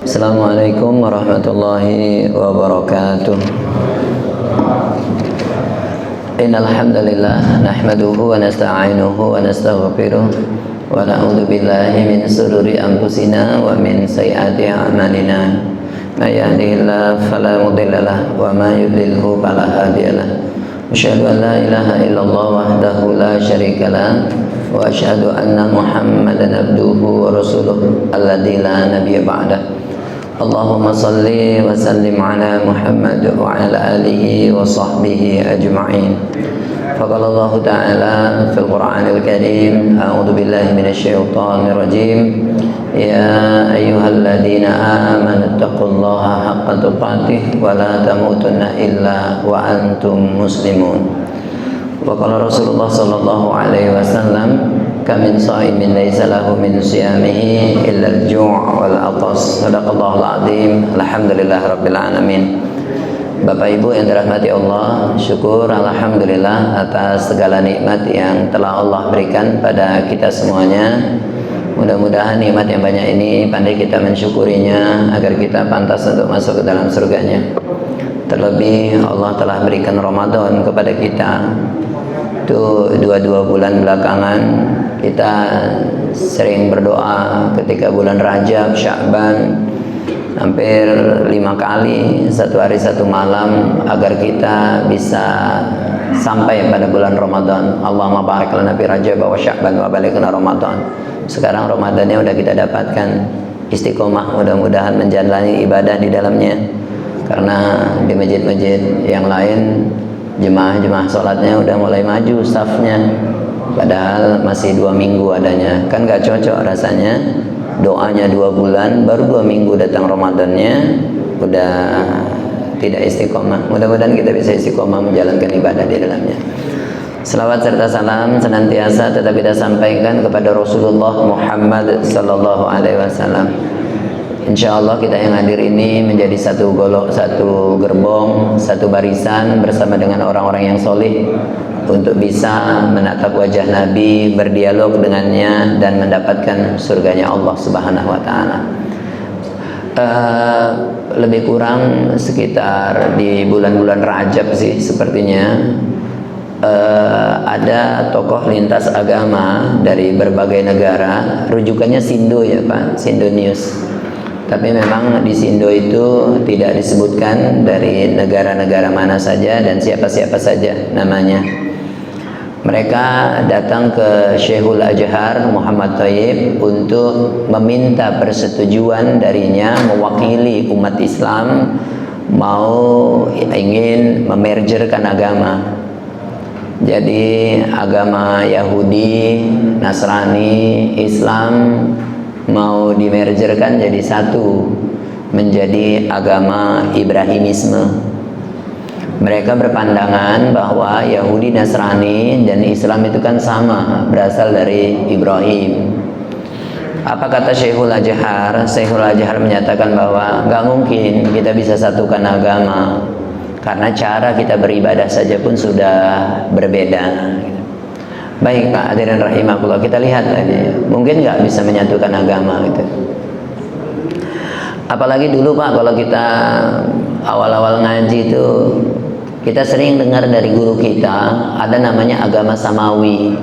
Assalamualaikum warahmatullahi wabarakatuh. Innal hamdalillah nahmaduhu wa nasta'inuhu wa nastaghfiruh wa na'udzu billahi min shururi anfusina wa min sayyiati a'malina. May yahdihillahu fala mudilla lahu wa may yudlilhu fala hadiya lahu. Asyhadu an la ilaha illallah wahdahu la syarika lahu wa asyhadu anna Muhammadan abduhu wa rasuluh alladzi la nabiyya ba'dahu. Allahumma salli wa sallim ala Muhammad wa ala alihi wa sahbihi ajma'in. Faqala Allah Ta'ala fil Qur'anil Karim, a'udzu billahi minasy syaithanir rajim. Ya ayyuhalladzina amanu taqullaha haqqa tuqatih wa la tamutunna illa wa antum muslimun. Wa qala Rasulullah sallallahu alaihi wasallam, kamin sha'imin laisa lahu min siyamihi illa al-ju' wal 'atas. Shadaqallahul 'azim. Alhamdulillahirabbil alamin. Bapak Ibu yang dirahmati Allah, syukur alhamdulillah atas segala nikmat yang telah Allah berikan pada kita semuanya. Mudah-mudahan nikmat yang banyak ini pandai kita mensyukurinya agar kita pantas untuk masuk ke dalam surganya. Terlebih Allah telah berikan Ramadan kepada kita. Itu dua bulan belakangan kita sering berdoa ketika bulan Rajab, Sya'ban, hampir 5 kali, 1 hari 1 malam, agar kita bisa sampai pada bulan Ramadan. Allahumma barik lana fi Rajab wa Sya'ban wa balighna Ramadan. Sekarang Ramadannya udah kita dapatkan, istiqomah, mudah-mudahan menjalani ibadah di dalamnya. Karena di masjid-masjid yang lain jemaah sholatnya udah mulai maju safnya, padahal masih 2 minggu adanya. Kan gak cocok rasanya, doanya 2 bulan baru 2 minggu datang Ramadannya udah tidak istiqomah. Mudah-mudahan kita bisa istiqomah menjalankan ibadah di dalamnya. Selawat serta salam senantiasa tetap kita sampaikan kepada Rasulullah Muhammad sallallahu alaihi wasallam. Insyaallah kita yang hadir ini menjadi satu golok, satu gerbong, satu barisan bersama dengan orang-orang yang solih untuk bisa menatap wajah Nabi, berdialog dengannya dan mendapatkan surganya Allah Subhanahu wa taala. Lebih kurang sekitar di bulan-bulan Rajab sih sepertinya ada tokoh lintas agama dari berbagai negara, rujukannya Sindo ya Pak, Sindo News. Tapi memang di Sindo itu tidak disebutkan dari negara-negara mana saja dan siapa-siapa saja namanya. Mereka datang ke Syekhul Ajhar Muhammad Thayyib untuk meminta persetujuan darinya mewakili umat Islam mau ingin memergerkan agama. Jadi agama Yahudi, Nasrani, Islam mau dimergerkan jadi satu, menjadi agama Ibrahimisme. Mereka berpandangan bahwa Yahudi, Nasrani, dan Islam itu kan sama, berasal dari Ibrahim. Apa kata Syekhul Ajhar? Syekhul Ajhar menyatakan bahwa nggak mungkin kita bisa satukan agama, karena cara kita beribadah saja pun sudah berbeda. Baik Pak, hadirin rahimakumullah, kita lihat lagi, mungkin nggak bisa menyatukan agama gitu. Apalagi dulu Pak, kalau kita awal-awal ngaji itu kita sering dengar dari guru kita ada namanya agama samawi.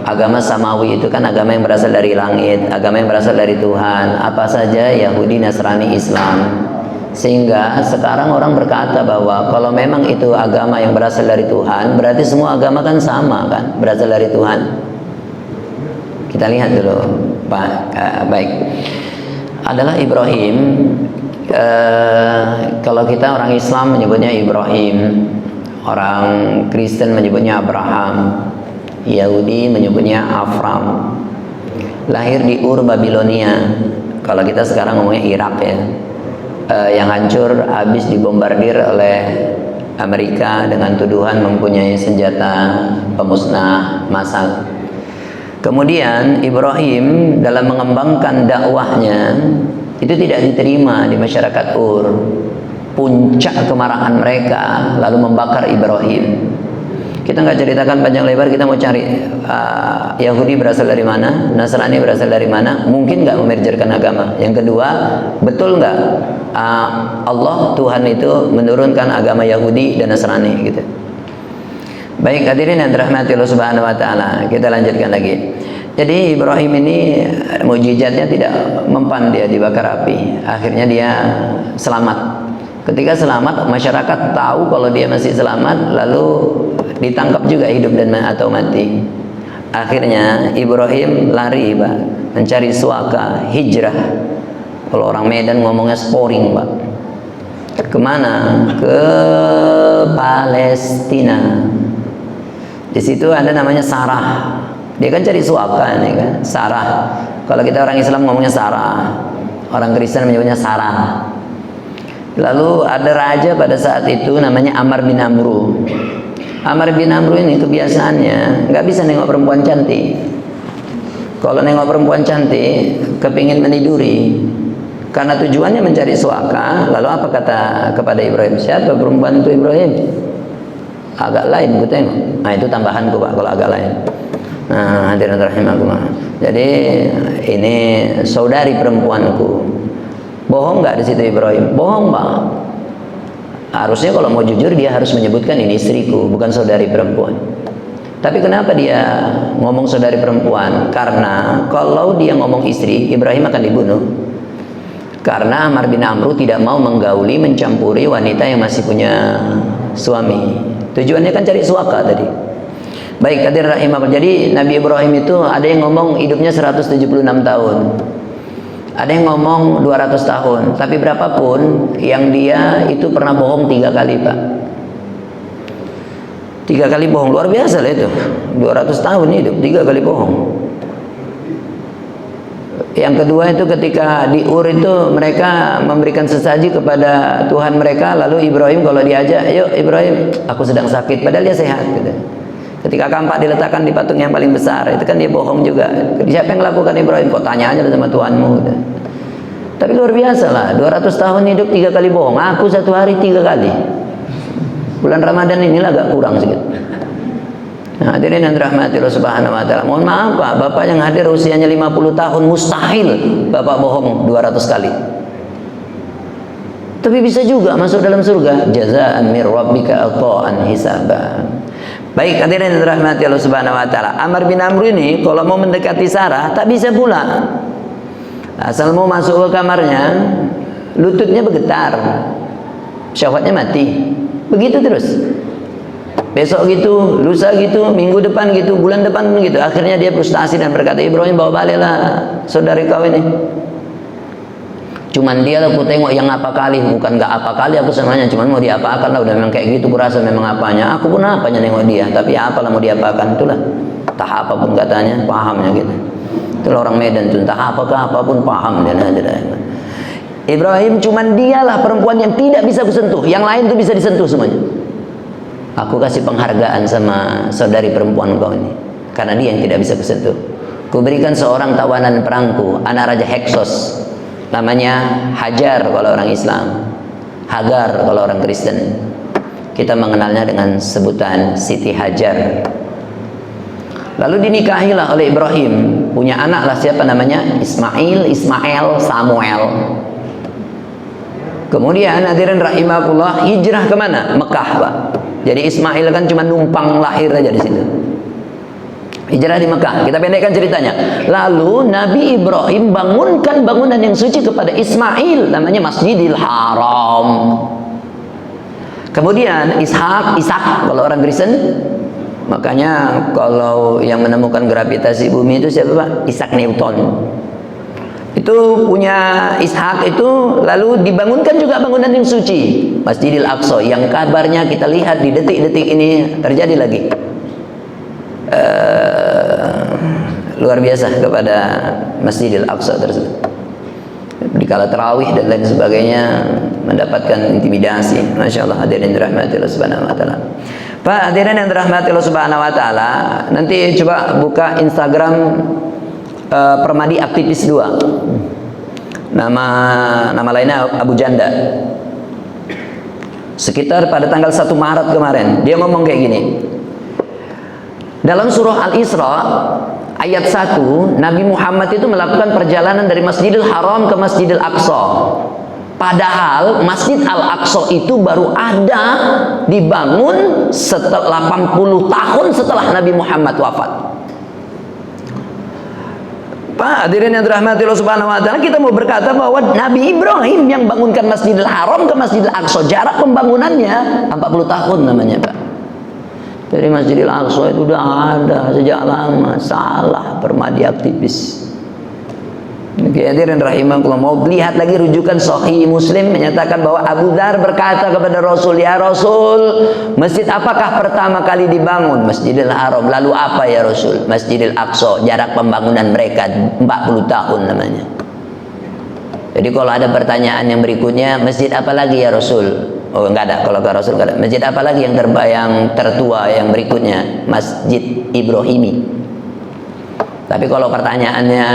Agama samawi itu kan agama yang berasal dari langit, agama yang berasal dari Tuhan, apa saja Yahudi, Nasrani, Islam. Sehingga sekarang orang berkata bahwa kalau memang itu agama yang berasal dari Tuhan, berarti semua agama kan sama kan, berasal dari Tuhan. Kita lihat dulu Pak, baik. Adalah Ibrahim. Kalau kita orang Islam menyebutnya Ibrahim, orang Kristen menyebutnya Abraham, Yahudi menyebutnya Afram. Lahir di Ur Babilonia. Kalau kita sekarang ngomongnya Irak ya. Yang hancur habis dibombardir oleh Amerika dengan tuduhan mempunyai senjata pemusnah massal. Kemudian Ibrahim dalam mengembangkan dakwahnya itu tidak diterima di masyarakat Ur. Puncak kemarahan mereka lalu membakar Ibrahim. Kita nggak ceritakan panjang lebar, kita mau cari Yahudi berasal dari mana, Nasrani berasal dari mana, mungkin nggak memerjerkan agama. Yang kedua, betul nggak Allah Tuhan itu menurunkan agama Yahudi dan Nasrani gitu. Baik hadirin yang dirahmati Allah Subhanahu wa taala, kita lanjutkan lagi. Jadi Ibrahim ini mukjizatnya tidak mempan, dia dibakar api. Akhirnya dia selamat. Ketika selamat, masyarakat tahu kalau dia masih selamat, lalu ditangkap juga hidup dan atau mati. Akhirnya Ibrahim lari, Pak, mencari suaka, hijrah. Kalau orang Medan ngomongnya sporing, Pak. Kemana? Ke Palestina. Di situ ada namanya Sarah. Dia kan cari suaka nih kan, Sarah. Kalau kita orang Islam ngomongnya Sarah, orang Kristen menyebutnya Sarah. Lalu ada raja pada saat itu namanya Amr bin Amru. Amr bin Amru ini kebiasaannya nggak bisa nengok perempuan cantik. Kalau nengok perempuan cantik, kepingin meniduri. Karena tujuannya mencari suaka. Lalu apa kata kepada Ibrahim? Siapa perempuan itu Ibrahim? Agak lain, gue tengok. Nah itu tambahanku, Pak, kalau agak lain. Nah, hadirin rahimakumullah. Jadi ini saudari perempuanku. Bohong nggak di situ Ibrahim? Bohong, Pak. Harusnya kalau mau jujur dia harus menyebutkan ini istriku, bukan saudari perempuan. Tapi kenapa dia ngomong saudari perempuan? Karena kalau dia ngomong istri, Ibrahim akan dibunuh. Karena Amr bin Amru tidak mau menggauli, mencampuri wanita yang masih punya suami. Tujuannya kan cari suaka tadi. Baik, hadirin rahimahullah. Jadi Nabi Ibrahim itu ada yang ngomong hidupnya 176 tahun. Ada yang ngomong 200 tahun. Tapi berapapun, yang dia itu pernah bohong 3 kali, Pak. 3 kali bohong, luar biasa lah itu. 200 tahun hidup, 3 kali bohong. Yang kedua itu ketika di Ur itu mereka memberikan sesaji kepada Tuhan mereka. Lalu Ibrahim kalau diajak, yuk Ibrahim, aku sedang sakit, padahal dia sehat gitu. Ketika kampak diletakkan di patung yang paling besar, itu kan dia bohong juga. Siapa yang melakukan Ibrahim? Kok tanya aja sama Tuhanmu gitu. Tapi luar biasa lah, 200 tahun hidup 3 kali bohong. Aku 1 hari 3 kali. Bulan Ramadan inilah agak kurang sedikit. Nah, hadirin yang dirahmati Allah Subhanahu wa taala. Mohon maaf, Pak, Bapak yang hadir usianya 50 tahun mustahil Bapak bohong 200 kali. Tapi bisa juga masuk dalam surga. Jazaan mir rabbika ata'an hisaban. Baik, hadirin yang dirahmati Allah Subhanahu wa taala. Amr bin Amr ini kalau mau mendekati Sarah tak bisa pula. Asal mau masuk ke kamarnya, lututnya bergetar. Syahwatnya mati. Begitu terus. Besok gitu, lusa gitu, minggu depan gitu, bulan depan gitu. Akhirnya dia frustasi dan berkata, Ibrahim bawa baliklah saudari kau ini. Cuman dia aku tengok yang apa kali, bukan gak apa kali aku sebenarnya, cuman mau diapakan lah, udah memang kayak gitu, kurasa memang apanya. Aku pun apanya nengok dia, tapi apalah mau diapakan, itulah. Entah apapun katanya, pahamnya gitu. Itulah orang Medan tuh, entah apakah apapun paham dia. Ibrahim cuman dialah perempuan yang tidak bisa kusentuh, yang lain tuh bisa disentuh semuanya. Aku kasih penghargaan sama saudari perempuan kau ini, karena dia yang tidak bisa kusentuh. Kuberikan seorang tawanan perangku, anak Raja Heksos. Namanya Hajar kalau orang Islam, Hagar kalau orang Kristen. Kita mengenalnya dengan sebutan Siti Hajar. Lalu dinikahilah oleh Ibrahim, punya anak lah, siapa namanya? Ismail, Samuel. Kemudian hadirin rahimahullah, hijrah kemana? Mekah, Pak. Jadi Ismail kan cuma numpang lahir aja di situ. Hijrah di Mekah. Kita pendekkan ceritanya. Lalu Nabi Ibrahim bangunkan bangunan yang suci kepada Ismail, namanya Masjidil Haram. Kemudian Ishak kalau orang Kristen. Makanya kalau yang menemukan gravitasi bumi itu siapa, Pak? Isaac Newton. Itu punya Ishak itu, lalu dibangunkan juga bangunan yang suci, Masjidil Aqsa, yang kabarnya kita lihat di detik-detik ini terjadi lagi. Luar biasa kepada Masjidil Aqsa tersebut. Di kala tarawih dan lain sebagainya mendapatkan intimidasi. Masya Allah, hadirin dirahmati Allah Subhanahu wa taala. Pak, hadirin yang dirahmati Allah Subhanahu wa taala, nanti coba buka Instagram Permadi Aktivis 2. Nama lainnya Abu Janda. Sekitar pada tanggal 1 Maret kemarin, dia ngomong kayak gini. Dalam surah Al-Isra ayat 1, Nabi Muhammad itu melakukan perjalanan dari Masjidil Haram ke Masjidil Aqsa. Padahal Masjid Al-Aqsa itu baru ada dibangun setelah 80 tahun setelah Nabi Muhammad wafat. Pak, hadirin yang dirahmati Allah Subhanahu wa taala, kita mau berkata bahwa Nabi Ibrahim yang bangunkan Masjidil Haram ke Masjidil Aqsa, jarak pembangunannya 40 tahun namanya, Pak. Dari Masjidil Aqsa itu udah ada sejak lama. Salah, permadi aktivis. Oke, hadirin rahimakumullah, mau lihat lagi rujukan Sahih Muslim menyatakan bahwa Abu Dzar berkata kepada Rasul, "Ya Rasul, masjid apakah pertama kali dibangun?" Masjidil Haram. Lalu apa ya Rasul? Masjidil Aqsa. Jarak pembangunan mereka 40 tahun namanya. Jadi kalau ada pertanyaan yang berikutnya, masjid apa lagi ya Rasul? Oh, enggak ada. Kalau ke Rasul enggak ada. Masjid apa lagi yang tertua yang berikutnya? Masjid Ibrahimi. Tapi kalau pertanyaannya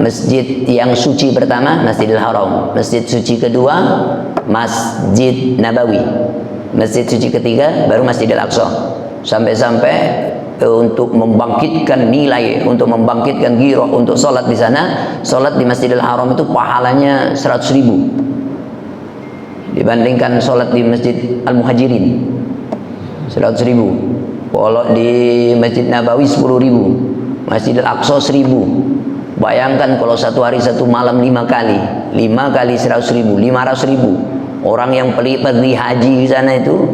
masjid yang suci pertama, Masjidil Haram. Masjid suci kedua, Masjid Nabawi. Masjid suci ketiga, baru Masjidil Aqsa. Sampai-sampai untuk membangkitkan nilai, untuk membangkitkan giroh untuk sholat di sana, sholat di Masjidil Haram itu pahalanya 100.000 dibandingkan sholat di Masjid Al-Muhajirin 100.000. Kalau di Masjid Nabawi 10.000, Masjidil Aqsa 1.000. Bayangkan kalau satu hari satu malam 5 kali 100.000, 500.000. Orang yang pergi haji di sana itu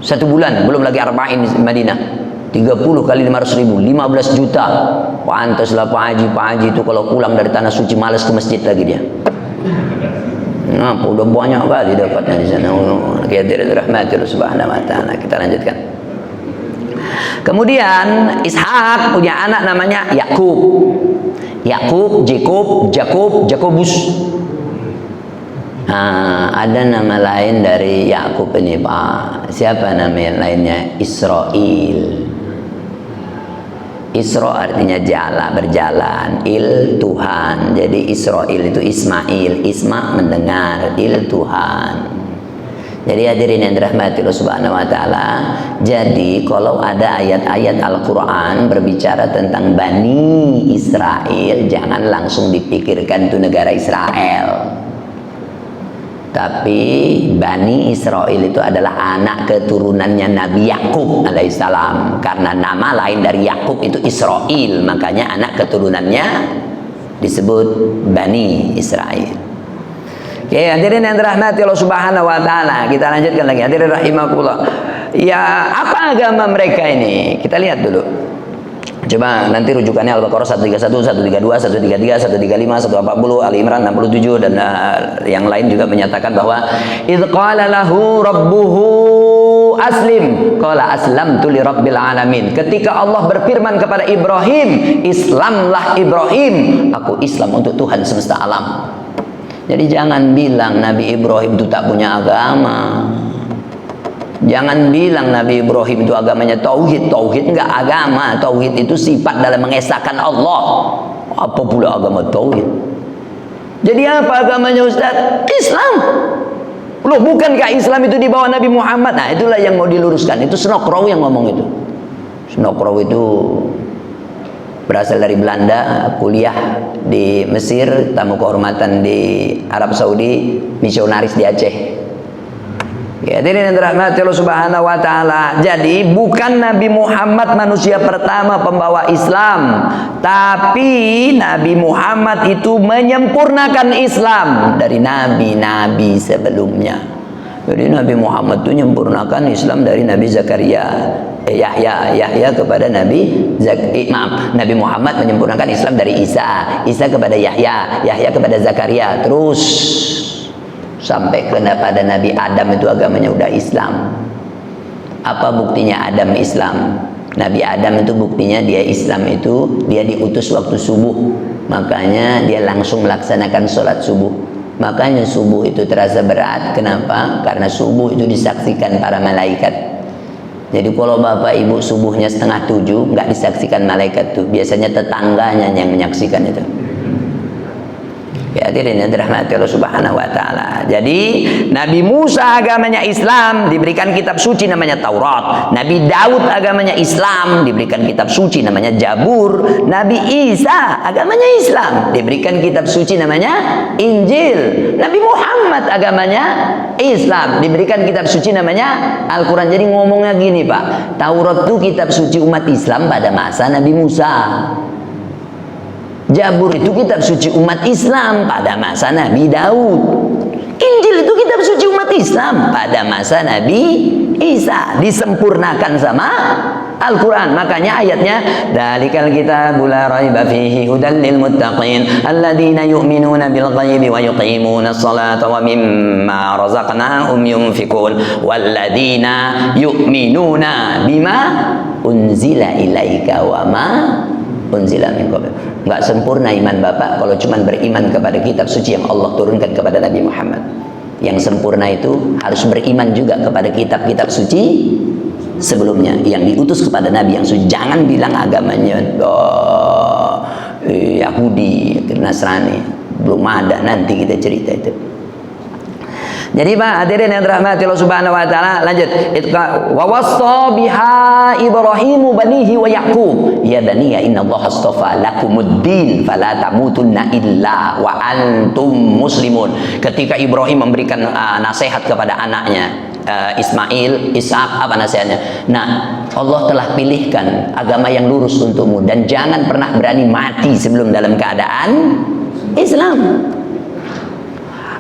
1 bulan, belum lagi arba'in di Madinah, 30 kali 500.000, 15 juta. Pantaslah Pak Haji itu kalau pulang dari tanah suci malas ke masjid lagi dia. Nah, udah banyak kali dapatnya di sana. Kita dirahmati Allah Subhanahu wa taala. Kita lanjutkan. Kemudian Ishak punya anak namanya Yakub. Yakub, Jacob, Jakobus. Nah, ada nama lain dari Yakub ini, Pak. Siapa nama yang lainnya? Israel. Isra artinya berjalan, il Tuhan. Jadi Israel itu Ismail, Isma mendengar, il Tuhan. Jadi hadirin yang dirahmati Allah Subhanahu wa taala, jadi kalau ada ayat-ayat Al-Qur'an berbicara tentang Bani Israel, jangan langsung dipikirkan itu negara Israel. Tapi Bani Israel itu adalah anak keturunannya Nabi Yakub alaihissalam. Karena nama lain dari Yakub itu Israel, makanya anak keturunannya disebut Bani Israel. Oke, hadirin yang dirahmati Allah Subhanahu wa taala, kita lanjutkan lagi. Hadirin rahimakumullah. Ya, apa agama mereka ini? Kita lihat dulu. Coba nanti rujukannya Al-Baqarah 131, 132, 133, 135, 140, Ali Imran 67 dan yang lain juga menyatakan bahwa idz qala lahu rabbuhu aslim qala aslamtu lirabbil alamin. Ketika Allah berfirman kepada Ibrahim, Islamlah Ibrahim, aku Islam untuk Tuhan semesta alam. Jadi jangan bilang Nabi Ibrahim itu tak punya agama. Jangan bilang Nabi Ibrahim itu agamanya tauhid. Tauhid enggak agama. Tauhid itu sifat dalam mengesahkan Allah. Apa pula agama tauhid? Jadi apa agamanya Ustaz? Islam. Loh, bukankah Islam itu di bawah Nabi Muhammad? Nah, itulah yang mau diluruskan. Itu Snokrow yang ngomong itu. Snokrow itu berasal dari Belanda, kuliah di Mesir, tamu kehormatan di Arab Saudi, misionaris di Aceh. Ya, hadirin yang dirahmati Allah Subhanahu wa taala. Jadi bukan Nabi Muhammad manusia pertama pembawa Islam, tapi Nabi Muhammad itu menyempurnakan Islam dari nabi-nabi sebelumnya. Jadi Nabi Muhammad itu menyempurnakan Islam dari Nabi Yahya kepada Nabi Muhammad menyempurnakan Islam dari Isa kepada Yahya kepada Zakaria, terus sampai kepada Nabi Adam itu agamanya udah Islam. Apa buktinya Adam Islam? Nabi Adam itu buktinya dia Islam itu dia diutus waktu subuh, makanya dia langsung melaksanakan sholat subuh. Makanya subuh itu terasa berat. Kenapa? Karena subuh itu disaksikan para malaikat. Jadi kalau bapak ibu subuhnya 6:30 nggak disaksikan malaikat tuh, biasanya tetangganya yang menyaksikan itu. Ya, hadirin yang dirahmati Allah Subhanahu wa taala. Jadi Nabi Musa agamanya Islam, diberikan kitab suci namanya Taurat. Nabi Daud agamanya Islam, diberikan kitab suci namanya Zabur. Nabi Isa agamanya Islam, diberikan kitab suci namanya Injil. Nabi Muhammad agamanya Islam, diberikan kitab suci namanya Al-Quran. Jadi ngomongnya gini Pak, Taurat itu kitab suci umat Islam pada masa Nabi Musa. Zabur itu kitab suci umat Islam pada masa Nabi Daud. Injil itu kitab suci umat Islam pada masa Nabi Isa. Disempurnakan sama Al-Quran. Makanya ayatnya, Dzalikal kitabul la raiba fihi hudal lil muttaqin alladzina yu'minuna bil ghaibi wa yuqimuna sholata wa mimma razaqnahum yunfikun walladzina yu'minuna bima unzila ilaika wa ma unzila min qabl. Enggak sempurna iman Bapak kalau cuma beriman kepada kitab suci yang Allah turunkan kepada Nabi Muhammad. Yang sempurna itu harus beriman juga kepada kitab-kitab suci sebelumnya yang diutus kepada Nabi yang suci. Jangan bilang agamanya Yahudi, Nasrani. Belum ada, nanti kita cerita itu. Jadi Pak, hadirin yang dirahmati Allah Subhanahu wa taala, lanjut. Wa wassa biha Ibrahimu banihi wa Yaqub. Ya bani, innallaha astafa lakumuddin fala tamutunna illa wa antum muslimun. Ketika Ibrahim memberikan nasihat kepada anaknya Ismail, Ishak, apa nasihatnya? Nah, Allah telah pilihkan agama yang lurus untukmu dan jangan pernah berani mati sebelum dalam keadaan Islam.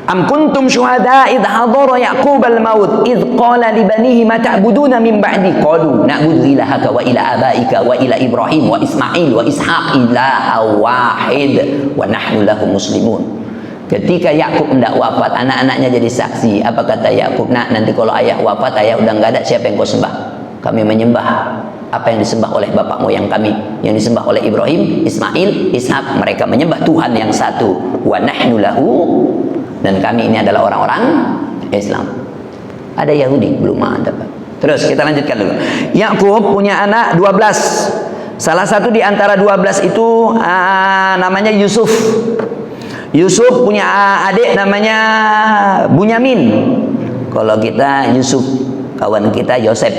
Am kuntum syuhada idh hadara Yaqub al-maut idh qala li banihi ma ta'buduna min ba'di qalu na'budu ilahaka wa ila abaika wa ila Ibrahim wa Ismail wa Ishaq ilaha wahid wa nahnu lahu muslimun. Ketika Yakub hendak wafat, anak-anaknya jadi saksi. Apa kata Yakub? Nak, nanti kalau ayah wafat, ayah udah nggak ada, siapa yang kau sembah? Kami menyembah apa yang disembah oleh bapak moyang kami, yang disembah oleh Ibrahim, Ismail, Ishak. Mereka menyembah Tuhan yang satu. Wa nahnu lahu, dan kami ini adalah orang-orang Islam. Ada Yahudi? Belum ada Pak. Terus kita lanjutkan dulu. Yakub punya anak 12. Salah satu di antara 12 itu namanya Yusuf. Yusuf punya adik namanya Bunyamin. Kalau kita Yusuf, kawan kita Yosef.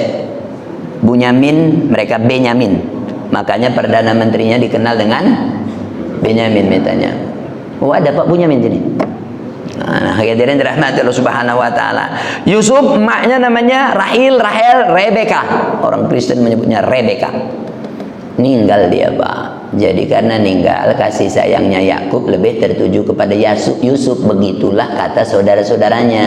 Bunyamin, mereka Benyamin. Makanya Perdana Menterinya dikenal dengan Benyamin metanya. Oh, ada Pak Bunyamin jadi. Nah, hadirin dirahmati Allah Subhanahu wa taala. Yusuf, emaknya namanya Rahel, Rebeka. Orang Kristen menyebutnya Rebeka. Ninggal dia, Pak. Jadi karena ninggal, kasih sayangnya Yakub lebih tertuju kepada Yusuf. Begitulah kata saudara-saudaranya.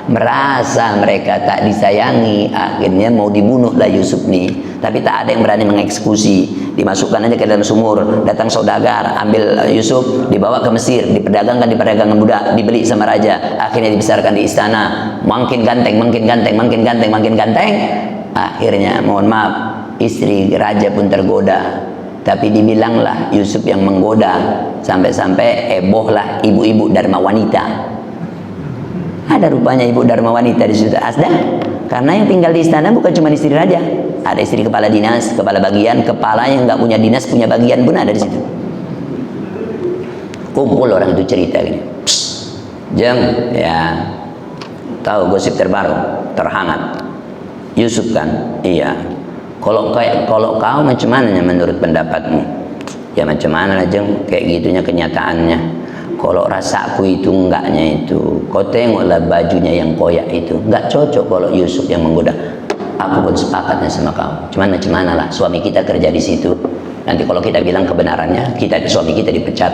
Merasa mereka tak disayangi, akhirnya mau dibunuhlah Yusuf nih. Tapi tak ada yang berani mengeksekusi. Dimasukkan aja ke dalam sumur. Datang saudagar, ambil Yusuf, dibawa ke Mesir, diperdagangkan di perdagangan budak, dibeli sama raja. Akhirnya dibesarkan di istana. Makin ganteng. Akhirnya, mohon maaf, istri raja pun tergoda. Tapi dibilanglah Yusuf yang menggoda. Sampai-sampai hebohlah ibu-ibu Dharma wanita. Ada rupanya ibu Dharma wanita di situ Asda. Karena yang tinggal di istana bukan cuma istri raja. Ada istri kepala dinas, kepala bagian, kepala yang nggak punya dinas, punya bagian pun ada di situ. Kumpul orang itu cerita gini. Jeng, ya tahu gosip terbaru, terhangat. Yusuf kan? Iya. Kalau kau macam mana menurut pendapatmu? Ya macam mana lah Jeng, kayak gitunya kenyataannya. Kalau rasaku itu enggaknya itu, kau tengoklah bajunya yang koyak itu, enggak cocok kalau Yusuf yang menggoda. Aku pun sepakatnya sama kau. Cuman macam mana lah, suami kita kerja di situ. Nanti kalau kita bilang kebenarannya, suami kita dipecat.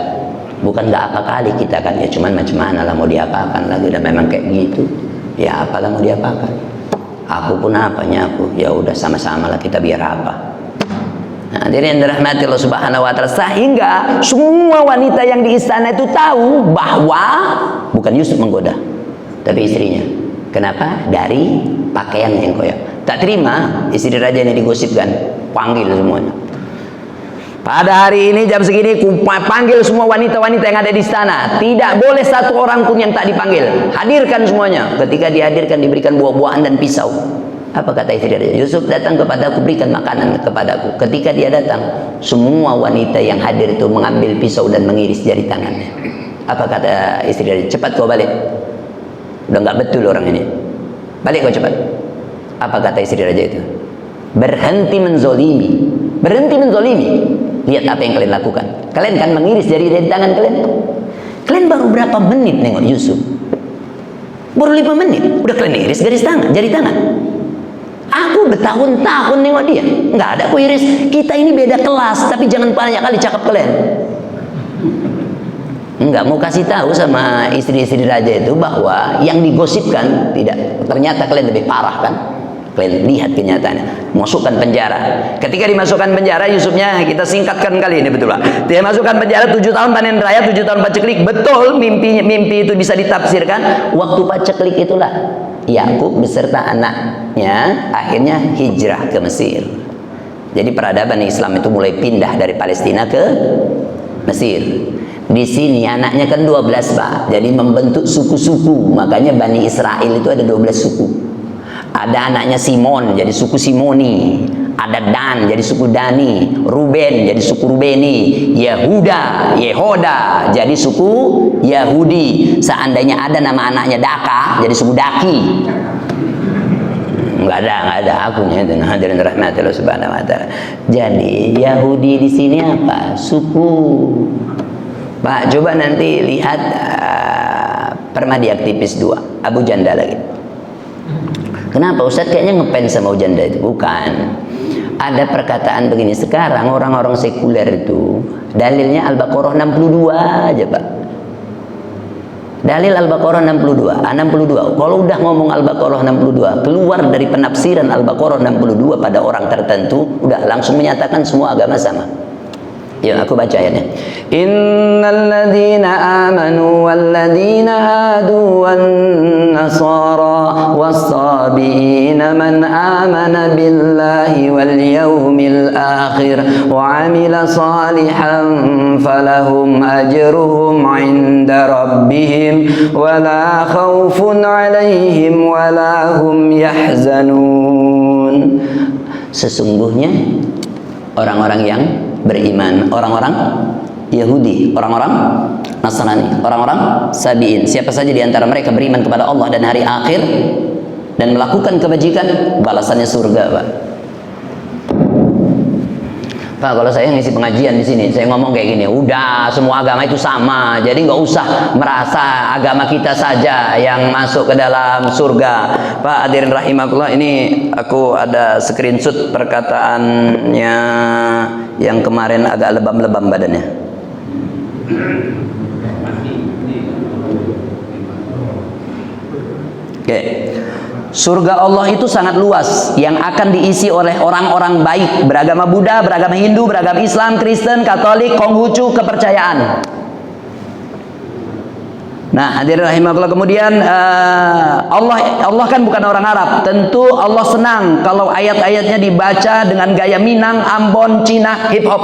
Bukan enggak apa kali kita kan, ya cuman macam mana lah mau diapakan lagi, udah memang kayak gitu. Ya apalah mau diapakan. Aku pun apanya aku, ya udah sama-sama lah kita biar apa. Nah, hadirin dirahmati Allah Subhanahu wa taala, sehingga semua wanita yang di istana itu tahu bahwa bukan Yusuf menggoda, tapi istrinya. Kenapa? Dari pakaian yang koyak. Tak terima istri raja ini digosipkan, panggil semuanya. Pada hari ini jam segini panggil semua wanita-wanita yang ada di istana. Tidak boleh satu orang pun yang tak dipanggil. Hadirkan semuanya. Ketika dihadirkan diberikan buah-buahan dan pisau. Apa kata istri dia? Yusuf datang kepadaku, berikan makanan kepadaku. Ketika dia datang, semua wanita yang hadir itu mengambil pisau dan mengiris jari tangannya. Apa kata istri Raja? Cepat kau balik. Udah nggak betul orang ini. Balik kau cepat. Apa kata istri Raja itu? Berhenti menzolimi. Berhenti menzolimi. Lihat apa yang kalian lakukan. Kalian kan mengiris jari dari tangan kalian. Kalian baru berapa menit nengok Yusuf? Baru 5 menit. Udah kalian iris garis tangan, jari tangan. Aku bertahun-tahun nengok dia. Nggak ada aku iris. Kita ini beda kelas. Tapi jangan banyak kali cakap kalian. Nggak mau kasih tahu sama istri-istri raja itu bahwa yang digosipkan tidak. Ternyata kalian lebih parah kan. Kalian lihat kenyataannya. Masukkan penjara. Ketika dimasukkan penjara, Yusufnya kita singkatkan kali ini, betul Pak. Dia masukkan penjara 7 tahun panen raya, 7 tahun paceklik. Betul, mimpi itu bisa ditafsirkan. Waktu paceklik itulah Yakub beserta anaknya akhirnya hijrah ke Mesir. Jadi peradaban Islam itu mulai pindah dari Palestina ke Mesir. Di sini anaknya kan 12 Pak. Jadi membentuk suku-suku. Makanya Bani Israel itu ada 12 suku. Ada anaknya Simon, jadi suku Simoni. Ada Dan, jadi suku Dani. Ruben, jadi suku Rubeni. Yehuda, jadi suku Yahudi. Seandainya ada nama anaknya Daka, jadi suku Daki. Nggak ada akunya itu. Hadirin rahmatillah subhanahu wa ta'ala. Jadi Yahudi di sini apa? Suku. Pak, coba nanti lihat Permadi Aktivis 2, Abu Janda lagi. Kenapa Ustadz kayaknya ngefans sama Ujanda itu? Bukan. Ada perkataan begini, sekarang orang-orang sekuler itu dalilnya Al-Baqarah 62 aja Pak. Dalil Al-Baqarah 62. Kalau udah ngomong Al-Baqarah 62, keluar dari penafsiran Al-Baqarah 62 pada orang tertentu, udah langsung menyatakan semua agama sama. Ya, aku baca ayatnya. Innal ladzina amanu wal ladzina hadu wan nasara was-sabiina man amana billahi wal yawmil akhir wa amila salihan falahum ajruhum 'inda rabbihim wala khaufun 'alaihim wala hum yahzanun. Sesungguhnya orang-orang yang beriman, orang-orang Yahudi, orang-orang Nasrani, orang-orang Sabiin, siapa saja di antara mereka beriman kepada Allah dan hari akhir dan melakukan kebajikan, balasannya surga, Pak. Pak, kalau saya ngisi pengajian di sini, saya ngomong kayak gini, udah semua agama itu sama, jadi nggak usah merasa agama kita saja yang masuk ke dalam surga. Pak, hadirin rahimakumullah, ini aku ada screenshot perkataannya yang kemarin agak lebam-lebam badannya. Oke. Surga Allah itu sangat luas yang akan diisi oleh orang-orang baik beragama Buddha, beragama Hindu, beragama Islam, Kristen, Katolik, Konghucu, kepercayaan. Nah, hadirin rahimakumullah, kemudian Allah kan bukan orang Arab. Tentu Allah senang kalau ayat-ayatnya dibaca dengan gaya Minang, Ambon, Cina, hip hop.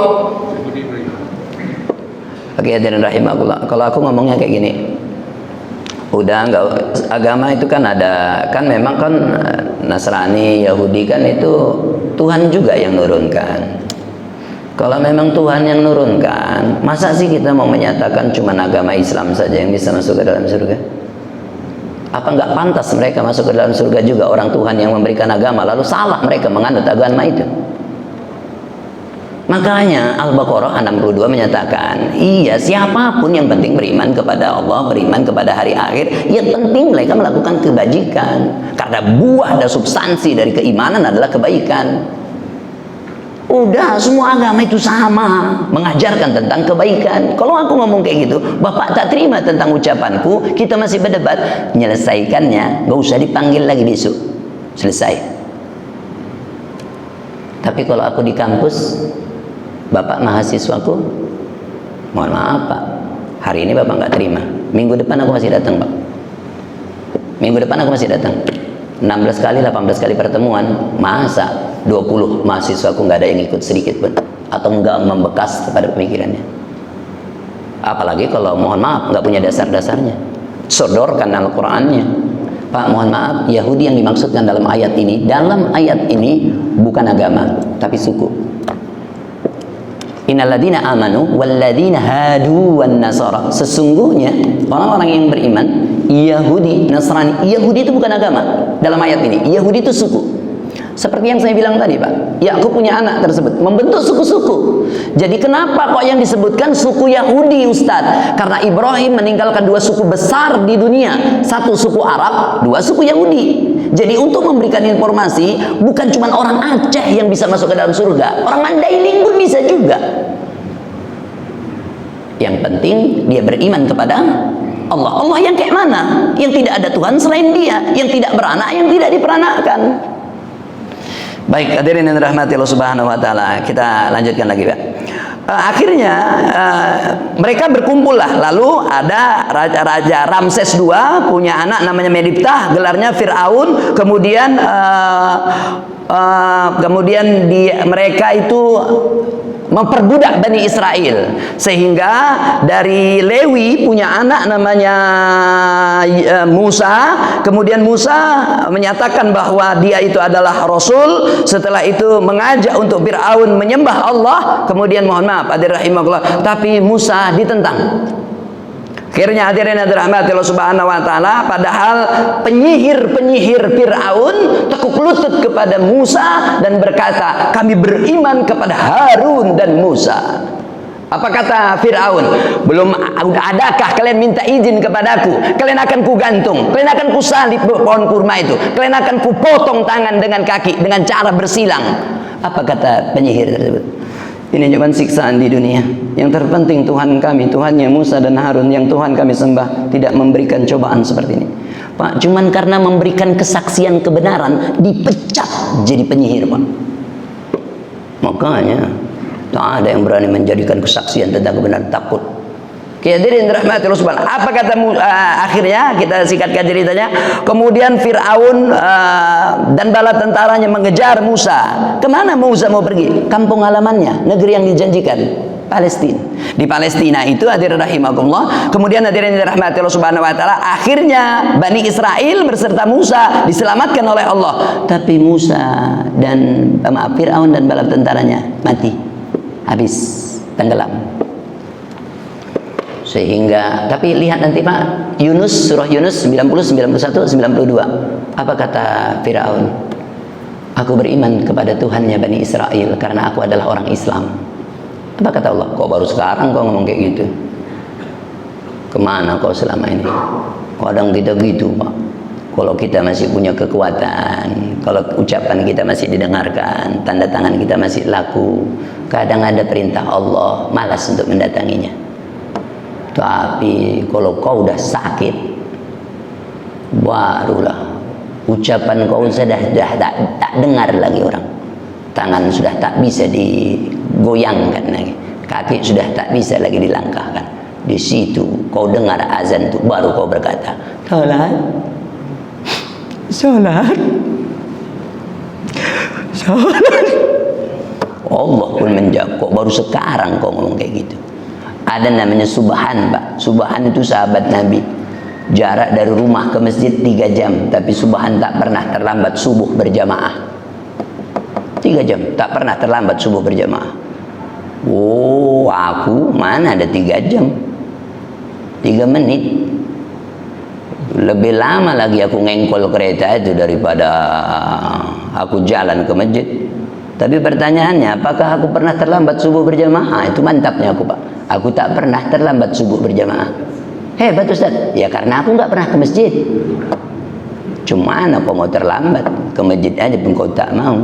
Oke, hadirin rahimakumullah. Kalau aku ngomongnya kayak gini, udah enggak, agama itu kan ada, kan memang kan Nasrani, Yahudi kan itu Tuhan juga yang nurunkan. Kalau memang Tuhan yang nurunkan, masa sih kita mau menyatakan cuma agama Islam saja yang bisa masuk ke dalam surga? Apa enggak pantas mereka masuk ke dalam surga juga, orang Tuhan yang memberikan agama, lalu salah mereka menganut agama itu? Makanya Al-Baqarah 62 menyatakan, iya, siapapun yang penting beriman kepada Allah, beriman kepada hari akhir, ya penting mereka melakukan kebajikan. Karena buah dan substansi dari keimanan adalah kebaikan. Udah, semua agama itu sama, mengajarkan tentang kebaikan. Kalau aku ngomong kayak gitu, Bapak tak terima tentang ucapanku, kita masih berdebat, menyelesaikannya, gak usah dipanggil lagi besok. Selesai. Tapi kalau aku di kampus, Bapak mahasiswaku, mohon maaf Pak, hari ini Bapak nggak terima, minggu depan aku masih datang Pak, minggu depan aku masih datang. 16 kali, 18 kali pertemuan, masa 20 mahasiswaku nggak ada yang ikut sedikit pun, atau nggak membekas kepada pemikirannya. Apalagi kalau mohon maaf nggak punya dasar-dasarnya, sodorkan Al-Qur'annya. Pak, mohon maaf, Yahudi yang dimaksudkan dalam ayat ini bukan agama, tapi suku. Innalladzina amanu walladzina hadu wan nasara. Sesungguhnya orang-orang yang beriman, Yahudi, Nasrani. Yahudi itu bukan agama dalam ayat ini. Yahudi itu suku. Seperti yang saya bilang tadi, Pak, Yakub punya anak tersebut membentuk suku-suku. Jadi kenapa kok yang disebutkan suku Yahudi, Ustadz? Karena Ibrahim meninggalkan dua suku besar di dunia, satu suku Arab, dua suku Yahudi. Jadi untuk memberikan informasi, bukan cuma orang Aceh yang bisa masuk ke dalam surga, orang Mandailing pun bisa juga. Yang penting dia beriman kepada Allah. Allah yang kayak mana? Yang tidak ada Tuhan selain Dia, yang tidak beranak, yang tidak diperanakan. Baik, hadirin yang dirahmati Allah Subhanahu wa taala. Kita lanjutkan lagi, Pak. Akhirnya mereka berkumpul lah. Lalu ada Raja Ramses II punya anak namanya Mediptah, gelarnya Fir'aun. Kemudian mereka itu memperbudak Bani Israel, sehingga dari Lewi punya anak namanya Musa. Kemudian Musa menyatakan bahwa dia itu adalah Rasul. Setelah itu mengajak untuk Fir'aun menyembah Allah. Kemudian mohon maaf hadirin rahimahullah, tapi Musa ditentang. Akhirnya hadirin yang dirahmati Allah Subhanahu wa taala, padahal penyihir-penyihir Firaun tekuk lutut kepada Musa dan berkata, "Kami beriman kepada Harun dan Musa." Apa kata Firaun? "Belum adakah kalian minta izin kepadaku? Kalian akan kugantung, kalian akan kusalib pohon kurma itu, kalian akan kupotong tangan dengan kaki dengan cara bersilang." Apa kata penyihir tersebut? "Ini cuma siksaan di dunia. Yang terpenting Tuhan kami, Tuhannya Musa dan Harun yang Tuhan kami sembah, tidak memberikan cobaan seperti ini." Pak, cuman karena memberikan kesaksian kebenaran dipecat jadi penyihir, Pak. Makanya tak ada yang berani menjadikan kesaksian tentang kebenaran, takut. Hadirin rahmati Allah subhanahu. Apa kata akhirnya kita singkatkan ceritanya. Kemudian Fir'aun dan bala tentaranya mengejar Musa. Kemana Musa mau pergi? Kampung halamannya, negeri yang dijanjikan, Palestina. Di Palestina itu hadirin rahimakumullah. Kemudian hadirin rahmati Allah subhanahu wa taala, akhirnya Bani Israel beserta Musa diselamatkan oleh Allah. Tapi Musa dan Fir'aun dan bala tentaranya mati, habis, tenggelam. Sehingga, tapi lihat nanti Pak, Yunus, surah Yunus 90, 91, 92. Apa kata Fir'aun? "Aku beriman kepada Tuhannya Bani Israel karena aku adalah orang Islam." Apa kata Allah? "Kok baru sekarang kau ngomong kayak gitu? Kemana kau selama ini?" Kadang kita gitu, Pak. Kalau kita masih punya kekuatan, kalau ucapan kita masih didengarkan, tanda tangan kita masih laku, kadang ada perintah Allah, malas untuk mendatanginya. Tapi kalau kau udah sakit, barulah ucapan kau sudah tak dengar lagi orang. Tangan sudah tak bisa digoyangkan lagi, kaki sudah tak bisa lagi dilangkahkan. Di situ kau dengar azan itu, baru kau berkata, "Salat, salat, salat." Allah pun menjawab. Kok baru sekarang kau ngomong kayak gitu? Ada namanya Subhan, Pak. Subhan itu sahabat Nabi. Jarak dari rumah ke masjid 3 jam, tapi Subhan tak pernah terlambat subuh berjamaah. 3 jam, tak pernah terlambat subuh berjamaah. Oh, aku mana ada 3 jam? 3 menit. Lebih lama lagi aku ngengkol kereta itu daripada aku jalan ke masjid. Tapi pertanyaannya, apakah aku pernah terlambat subuh berjamaah? Itu mantapnya aku, Pak. Aku tak pernah terlambat subuh berjamaah. Hebat Ustaz. Ya karena aku nggak pernah ke masjid. Cuma kau mau terlambat ke masjid aja pun kau tak mau.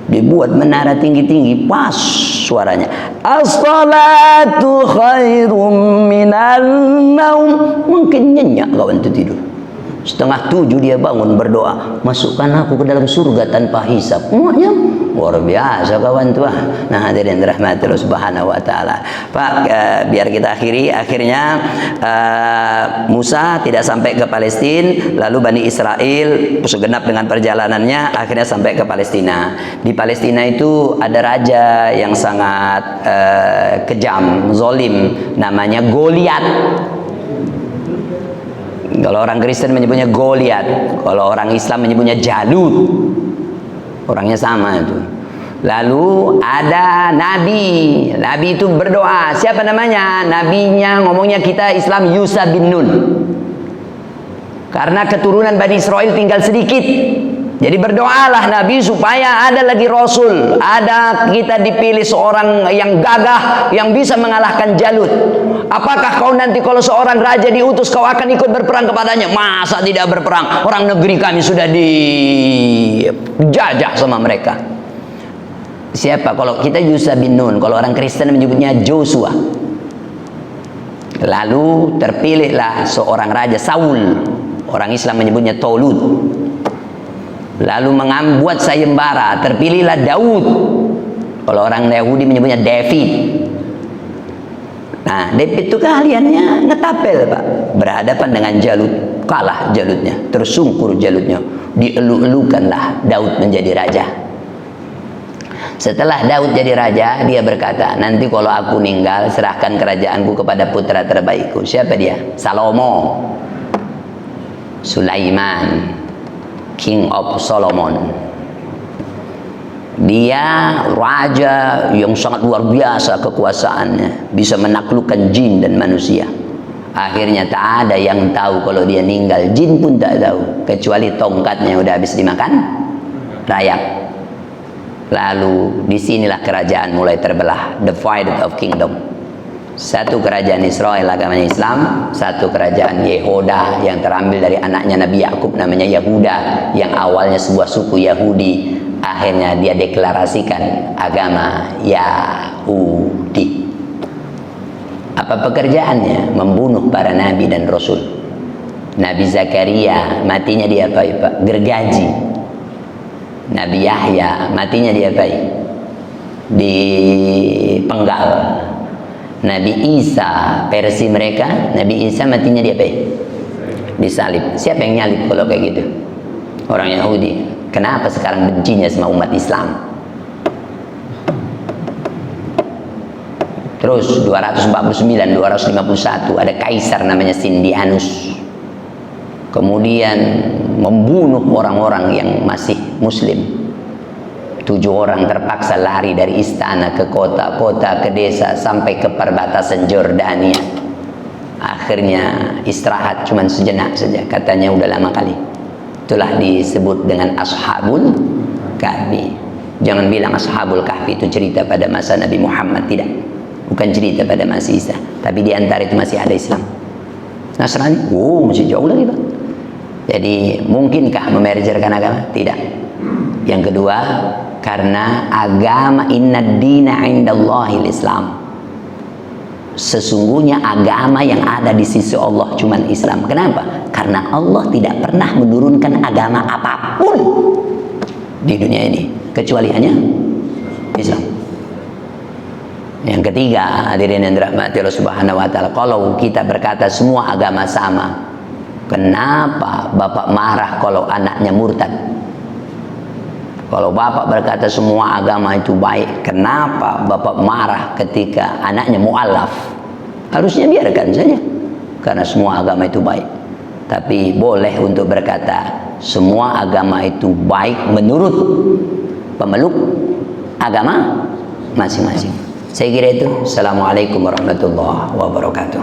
Dibuat menara tinggi-tinggi, pas suaranya. As-salatu khairum minan naum. Mungkin nyenyak kawan itu tidur. 6:30 dia bangun berdoa, "Masukkan aku ke dalam surga tanpa hisab." Maknya luar biasa kawan tua. Nah hadirin rahmati Allah subhanahu wa ta'ala. Pak, biar kita akhiri. Akhirnya Musa tidak sampai ke Palestina. Lalu Bani Israel segenap dengan perjalanannya akhirnya sampai ke Palestina. Di Palestina itu ada raja yang sangat kejam, zolim, namanya Goliat. Kalau orang Kristen menyebutnya Goliat, kalau orang Islam menyebutnya Jalut. Orangnya sama itu. Lalu ada nabi. Nabi itu berdoa. Siapa namanya? Nabinya ngomongnya kita Islam Yusha bin Nun. Karena keturunan Bani Israel tinggal sedikit. Jadi berdoalah Nabi supaya ada lagi Rasul. Ada kita dipilih seorang yang gagah, yang bisa mengalahkan Jalut. Apakah kau nanti kalau seorang raja diutus kau akan ikut berperang kepadanya? Masa tidak berperang? Orang negeri kami sudah dijajah sama mereka. Siapa? Kalau kita Yusha bin Nun, kalau orang Kristen menyebutnya Joshua. Lalu terpilihlah seorang raja Saul. Orang Islam menyebutnya Tolut. Lalu membuat sayembara, terpilihlah Daud. Kalau orang Yahudi menyebutnya David. Nah, David itu keahliannya ngetapel, Pak. Berhadapan dengan Jalut, kalah Jalutnya, tersungkur Jalutnya. Dielu-elukanlah Daud menjadi raja. Setelah Daud jadi raja, dia berkata, nanti kalau aku meninggal, serahkan kerajaanku kepada putra terbaikku. Siapa dia? Salomo. Sulaiman, King of Solomon. Dia raja yang sangat luar biasa kekuasaannya, bisa menaklukkan jin dan manusia. Akhirnya tak ada yang tahu kalau dia meninggal, jin pun tak tahu, kecuali tongkatnya udah habis dimakan rayap. Lalu disinilah kerajaan mulai terbelah, divided of kingdom. Satu kerajaan Israel agamanya Islam, satu kerajaan Yehuda yang terambil dari anaknya Nabi Yakub namanya Yahuda, yang awalnya sebuah suku Yahudi, akhirnya dia deklarasikan agama Yahudi. Apa pekerjaannya? Membunuh para nabi dan rasul. Nabi Zakaria matinya dia apa, Pak? Gergaji. Nabi Yahya matinya dia apa? Dipenggal. Nabi Isa, versi mereka, Nabi Isa matinya dia apa? Disalib. Siapa yang nyalib kalau kayak gitu? Orang Yahudi. Kenapa sekarang bencinya sama umat Islam? Terus 249, 251 ada kaisar namanya Sindianus. Kemudian membunuh orang-orang yang masih muslim. 7 orang terpaksa lari dari istana ke kota-kota, ke desa, sampai ke perbatasan Jordania. Akhirnya istirahat cuma sejenak saja, katanya udah lama kali. Itulah disebut dengan Ashabul Kahfi. Jangan bilang Ashabul Kahfi itu cerita pada masa Nabi Muhammad, tidak. Bukan cerita pada masa Isa, tapi di antara itu masih ada Islam. Nasrani, masih jauh lagi, Pak. Jadi mungkinkah memergerkan agama? Tidak. Yang kedua, karena agama inna dina indallahil Islam. Sesungguhnya agama yang ada di sisi Allah cuma Islam. Kenapa? Karena Allah tidak pernah menurunkan agama apapun di dunia ini kecuali hanya Islam. Yang ketiga, hadirin yang dirahmati Allah Subhanahu wa taala, kalau kita berkata semua agama sama, kenapa Bapak marah kalau anaknya murtad? Kalau Bapak berkata semua agama itu baik, kenapa Bapak marah ketika anaknya mu'alaf? Harusnya biarkan saja, karena semua agama itu baik. Tapi boleh untuk berkata semua agama itu baik menurut pemeluk agama masing-masing. Saya kira itu. Assalamualaikum warahmatullahi wabarakatuh.